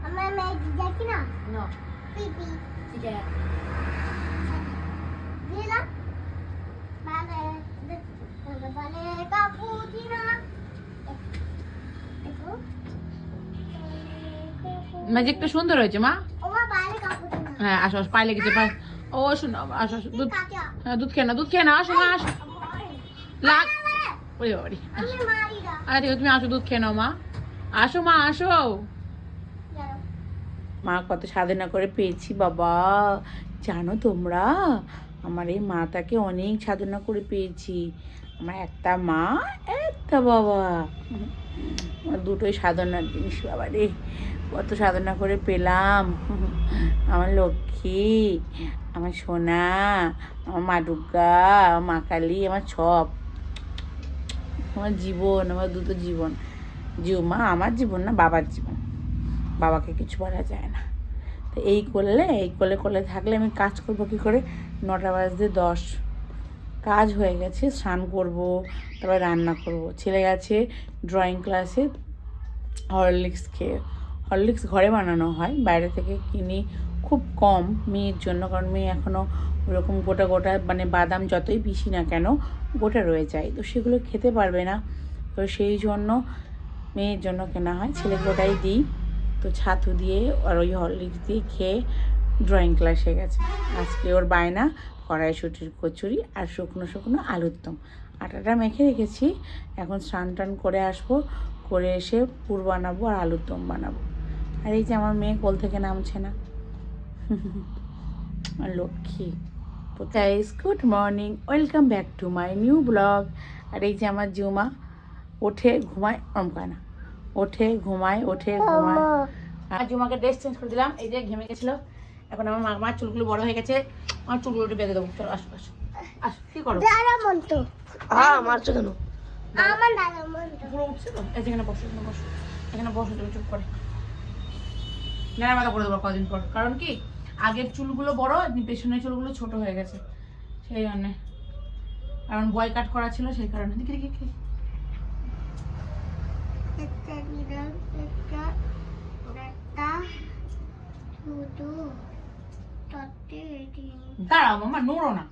আমার মেয়ে দেখি না No. পিপি ठीक है. দিলা মানে মানে কাপুচিনো দেখো ম্যাজিকটা সুন্দর হয়েছে মা। ওমা বাইরে কাপুচিনো হ্যাঁ আসো আসো, পায়ে লেগেছে পায়ে। ও শোনো আসো আসো, দুধ হ্যাঁ দুধ খেয়ে না, দুধ খেয়ে না, আসো মা আসো। লাগ ওরে বাবারি। আমি মারি না আরে ঠিক আছে, তুমি আসো দুধ খেয়ে নাও মা। আসো মা আসো। জানো মা কত সাধনা করে পেয়েছি বাবা, জানো তোমরা আমার এই মাটাকে অনেক সাধনা করে পেয়েছি। আমার একটা মা একটা বাবা, আমার দুটোই সাধনার জিনিস বাবা রে, কত সাধনা করে পেলাম। আমার লক্ষ্মী, আমার সোনা, আমার মা দুর্গা, আমার মা কালী, আমার সব, আমার জীবন, আমার দুটো জীবন। মা আমার জীবন না, বাবার জীবন, বাবাকে কিছু বলা যায় না। তো এই কোলে কোলে থাকলে আমি কাজ করবো কী করে? 9টা বাজতে 10 কাজ হয়ে গেছে, স্নান করব, তারপর রান্না করব। ছেলে গেছে ড্রয়িং ক্লাসে হরলিক্স খেয়ে। হরলিক্স ঘরে বানানো হয়, বাইরে থেকে কিনি খুব কম মেয়ের জন্য, কারণ মেয়ে এখনও ওরকম গোটা গোটা মানে বাদাম যতই পিসি না কেন গোটা রয়ে যায়, তো সেগুলো খেতে পারবে না, তো সেই জন্য মেয়ের জন্য কেনা হয়। ছেলেকে ওটাই দিই, তো ছাতু দিয়ে আর ওই হরলিক্স দিয়ে খেয়ে ড্রয়িং ক্লাসে গেছে। আজকে ওর বায়না কড়াইশুঁটির কচুরি আর শুকনো শুকনো আলুর দম। আটাটা মেখে রেখেছি, এখন স্নান টান করে আসবো, করে এসে পুর বানাবো আর আলুর দম বানাবো। আর এই যে আমার মেয়ে কোল থেকে নামছে না, আর Lakshmi. Guys good morning, welcome back to my new blog. আর এই যে আমার জুমা ওঠে ঘুমায়, অমকায় না, ওঠে ঘুমায় ওঠে ঘুমায়। আর জুমাকে ড্রেস চেঞ্জ করে দিলাম, এই যে ঘেমে গেছিলো। এখন আমার মার চুলগুলো বড় হয়ে গেছে, আমার চুলগুলো একটু বেঁধে দেবো। চলো আসো আসো আসো, কি করো? দাঁড়া মন তো মারছো কেন? আমার দাঁড়া মন তো পুরো উঠছে তো, এই যেখানে বসো, এখানে বসো, এখানে বসো তুমি চুপ করে। নেড়া মাথা করে দেবো কদিন পর, কারণ কি আগের চুলগুলো বড়, পেছনের চুলগুলো ছোট হয়ে গেছে, সেই জন্যে। কারণ বয় কাট করা ছিল, সেই কারণে। দেখি দেখি দেখি একটা দিলাম একটা একটা শুধু তত্ত্বে দিন দাঁড়াও মামা, নোড়ো না।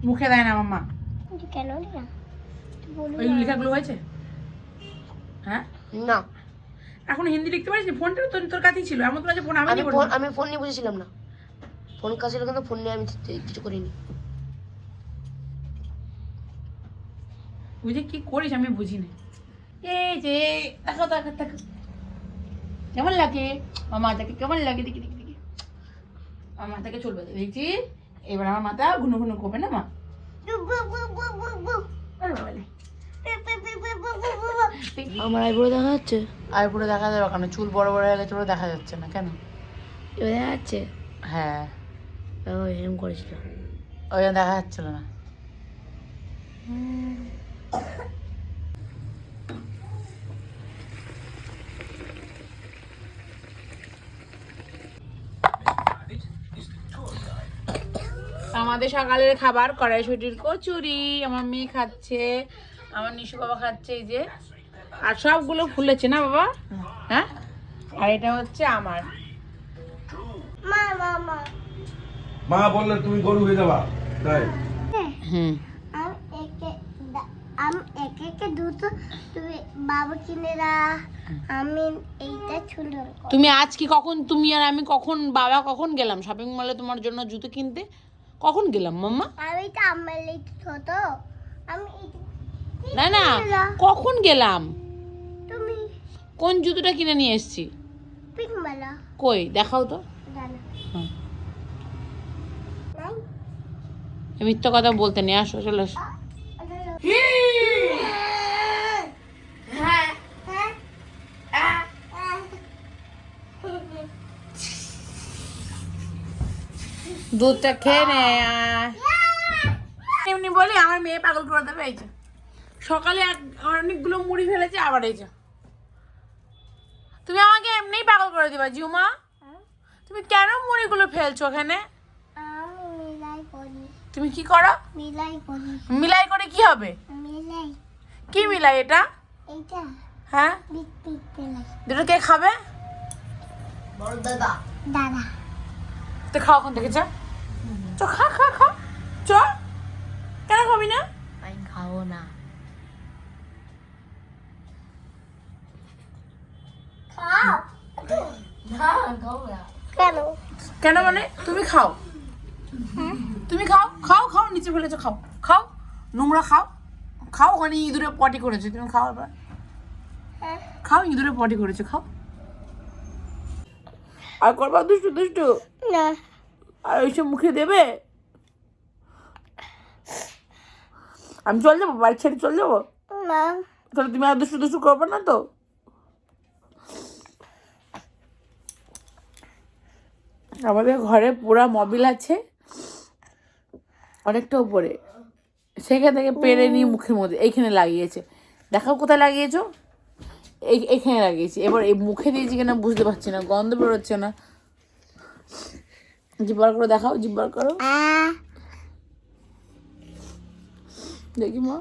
মুখে দেয় না মাম্মা। কেন দিলাম বলুন ওই লেখাগুলো হয়েছে? হ্যাঁ না, এখন হিন্দি লিখতে পারিস? ফোনটা তো তোর কাছেই ছিল, এমন তো না যে ফোন আমি নিয়ে পড়েছি। আমি ফোন নিয়ে বুঝেছিলাম না, ফোন কাছে ছিল কিন্তু ফোন নিয়ে আমি কিছু করিনি। বুঝে কি করিস আমি বুঝি না। এই যে দেখো দেখো দেখো কেমন লাগে মামা, তাকে কেমন লাগে, দেখি দেখি দেখি। আমার মাথাকে চলবে দেখছি, এবার আমার মাথা ঘুনো ঘুনো করবে না মা। আরে বাবা রে। আমার আইব্রো দেখা যাচ্ছে, আইবুড়ো দেখা যাবে কেন? চুল বড় বড় হয়ে গেছে, ওরা দেখা যাচ্ছে না কেন? এবার দেখা যাচ্ছে। হ্যাঁ হেম করেছিল, ওই জন্য দেখা যাচ্ছিল না। আমাদের সকালের খাবার কড়াইশুঁটির কচুরি, আমার মেয়ে খাচ্ছে, আমার নিশু বাবা খাচ্ছে, এই যে। আর সবগুলো ফুলেছে না বাবা? হ্যাঁ, আর এটা হচ্ছে আমার। মা মামা মা বললে তুমি গরু হয়ে যাবা, তাই হুম আমি একে একে দুটো তুমি বাবা কিনে দাও, আমি এইটা সুন্দর তুমি আজ কি কখন, তুমি আর আমি কখন, বাবা কখন গেলাম শপিং মলে তোমার জন্য জুতো কিনতে? কখন গেলাম মাম্মা? আমি তো আমার লেট ছোট আমি না না, কখন গেলাম? তুমি কোন জুতোটা কিনে নিয়ে এসেছি? পিঙ্ক মালা কই দেখাও তো। জানো হুম। নাই মিথ্যা কথা বলতে নিয়ে আসো, চলে আসো। হ্যাঁ হ্যাঁ দুধটা খেয়ে নে। এমনি বলি আমার মেয়ে পাগল করে দেবে। এই যে সকালে অনেকগুলো মুড়ি ফেলেছে, আবার এই যে তুমি আমাকে এমনিই পাগল করে দিবা জুমা। তুমি কেন মুড়িগুলো ফেলছো ওখানে? আমি মিলাই করি। তুমি কি করো? মিলাই করি। মিলাই করে কি হবে? মিলাই কি মিলাই এটা? এইটা হ্যাঁ, বিট বিট মিলাই। দুটো কে খাবে? বড় দাদা। দাদা তো খাও ওখান থেকে, যা চ, খা খা খা চ। কেন খাবি না? আমি খাবো না। খাও। না খাবো না। কেন? কেন মানে? তুমি খাও, তুমি খাও খাও খাও, নিচে ফেলেছো, খাও খাও, নোংরা খাও খাও। ওখানে ইঁদুরে পটি করেছে, তুমি খাও এবার। হ্যাঁ। খাও, ইঁদুরে পটি করেছে, খাও। আর করবা দুষ্টু দুষ্টু? না আর ওইসব মুখে দেবে? আমি চল যাবো, বাড়ি ছেড়ে চল যাবো? না তাহলে তুমি আর দুষ্টু দুষ্টু করবে না তো? আমাদের ঘরে পুরা মোবিল আছে অনেকটা উপরে, সেখান থেকে পেরে নিয়ে মুখের মধ্যে এইখানে লাগিয়েছে। দেখাও কোথায় লাগিয়েছো? এইখানে লাগিয়েছি। এবার এই মুখে দিয়েছি কিনা বুঝতে পারছি না, গন্ধ বেরোচ্ছে না। জিব্বার করে দেখাও, জিব্বার করো দেখি মা।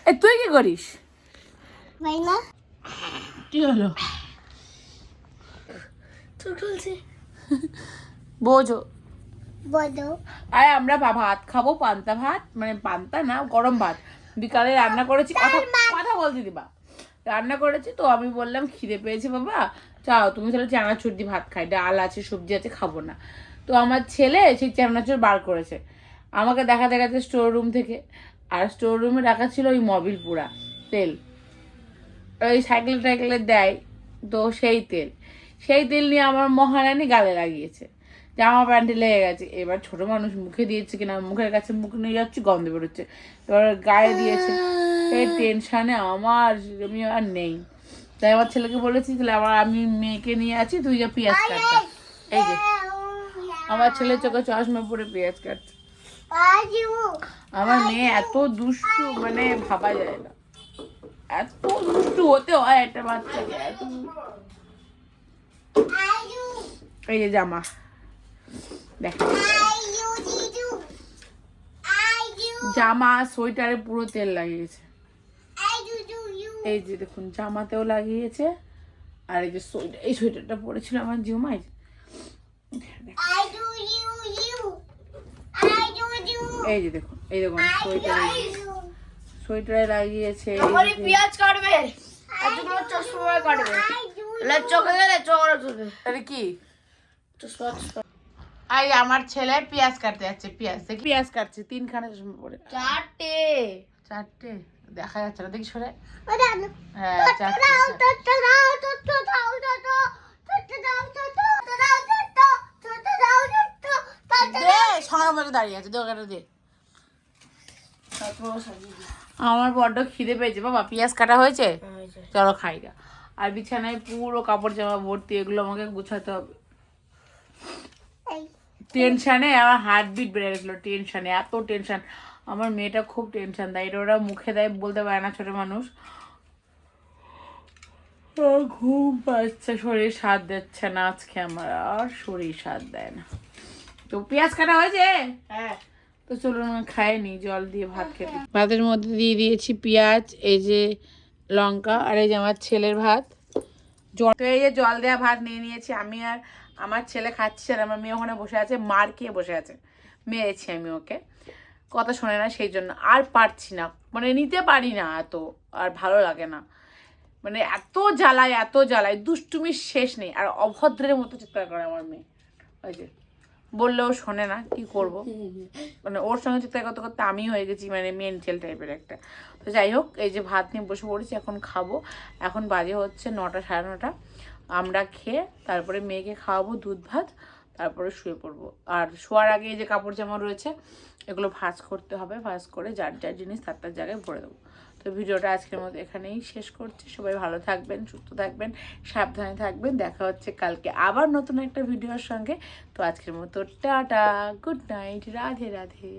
এ তুই কি করিস? ভাই না কি হলো? চলছে। বোঝো, বলো। আরে আমরা ভাত খাবো, পান্তা ভাত, মানে পান্তা না, গরম ভাত। বিকালে রান্না করেছি, কথা কথা বলতে দিবা। রান্না করেছি তো আমি বললাম খিদে পেয়েছে বাবা, চাও তুমি তাহলে চানাচুর দিয়ে ভাত খাই, ডাল আছে সবজি আছে, খাবো না। তো আমার ছেলে সেই চানাচুর বার করেছে, আমাকে দেখাচ্ছে স্টোর রুম থেকে। আর স্টোর রুমে রাখা ছিল ওই মোবিল পুরা তেল, ওই সাইকেল টাইকেলে দেয় তো, সেই তেল নিয়ে আমার মহারানী গালে লাগিয়েছে, জামা প্যান্টে লেগে গেছে। এবার ছোট মানুষ মুখে দিয়েছে কিনা, মুখের কাছে মুখ নিয়ে যাচ্ছে, গন্ধ বেরোচ্ছে। এবার গায়ে দিয়েছে, এই টেনশানে আমার আমি আর নেই। তাই আমার ছেলেকে বলেছি তাহলে আমি মেয়েকে নিয়ে আছি, তুই যা পেঁয়াজ কাটতা। এই যে আমার ছেলে চোখে চশমা পরে পেঁয়াজ কাটছে। আমার মেয়ে এত দুষ্টু, মানে ভাবা যায় না, এত দুষ্টু হতে হয় একটা বাচ্চাকে, এত। এই যে জামা দেখ, জামা সোয়েটারে পুরো তেল লাগিয়েছে। এই যে দেখুন জামাতেও লাগিয়েছে, আর এই যে সোয়েটার, এই সোয়েটারটা পরেছিল আমার জিউমাই। এই যে দেখুন, এই দেখুন সোয়েটারে লাগিয়েছে। আমার পেঁয়াজ কাটবে, এতগুলো চশমা কাটবে, চোখে গেলে চোখে চোখে। আরে কি আই আমার ছেলে পেঁয়াজ কাটতে যাচ্ছে, পেঁয়াজ কাটছে, 3খানা চশমা পরে। চারটে দেখা যাচ্ছে না, দেখি সরে। হ্যাঁ সঙ্গে মতো দাঁড়িয়ে আছে, দোকানে দে। আমার বড্ড খিদে পেয়েছে বাবা, পেঁয়াজ কাটা হয়েছে, চলো খাই গা। আর বিছানায় পুরো কাপড় জামা ভর্তি, এগুলো আমাকে গুছাতে হবে। টেনশানে আমার হার্টবিট বেড়ে গেছিলো, টেনশানে, এত টেনশন। আমার মেয়েটা খুব টেনশন দেয়, এটা ওরা মুখে দেয়, বলতে পারে না ছোট মানুষ। ঘুম পাচ্ছে, শরীর সাথ দিচ্ছে না আজকে আমার, আর শরীর সাথ দেয় না। তো পেঁয়াজ কাটা হয়েছে, হ্যাঁ তো চলুন খাই নি, জল দিয়ে ভাত খেতে। ভাতের মধ্যে দিয়ে দিয়েছি পেঁয়াজ, এই যে লঙ্কা, আর এই যে আমার ছেলের ভাত। জল, তো এই যে জল দেওয়া ভাত নিয়ে নিয়েছি আমি, আর আমার ছেলে খাচ্ছে, আর আমার মেয়ে ওখানে বসে আছে, মার খেয়ে বসে আছে। মেরেছি আমি ওকে, কথা শোনে না, সেই জন্য আর পারছি না, মানে নিতে পারি না, এত আর ভালো লাগে না, মানে এত জ্বালায়, দুষ্টুমির শেষ নেই। আর অভদ্রের মতো চিৎকার করে আমার মেয়ে, ওই যে বললেও শোনে না, কি করব, মানে ওর সঙ্গে চিৎকার করতে করতে আমি হয়ে গেছি মানে মেন্টাল টাইপের একটা। তো যাই হোক, এই যে ভাত নিয়ে বসে পড়েছি, এখন খাবো। এখন বাজে হচ্ছে 9টা, 9:30। আমরা খেয়ে তারপরে মেয়েকে খাওয়াবো দুধ ভাত, তারপরে শুয়ে পড়বো। আর শোয়ার আগে এই যে কাপড় জামা রয়েছে, এগুলো ভাঁজ করতে হবে, ভাঁজ করে যার যার জিনিস তার জায়গায় ভরে দেবো। তো ভিডিওটা আজকের মতো এখানেই শেষ করছি। সবাই ভালো থাকবেন, সুস্থ থাকবেন, সাবধানে থাকবেন। দেখা হচ্ছে কালকে আবার নতুন একটা ভিডিওর সঙ্গে। তো আজকের মতো tata, good night, Radhe Radhe.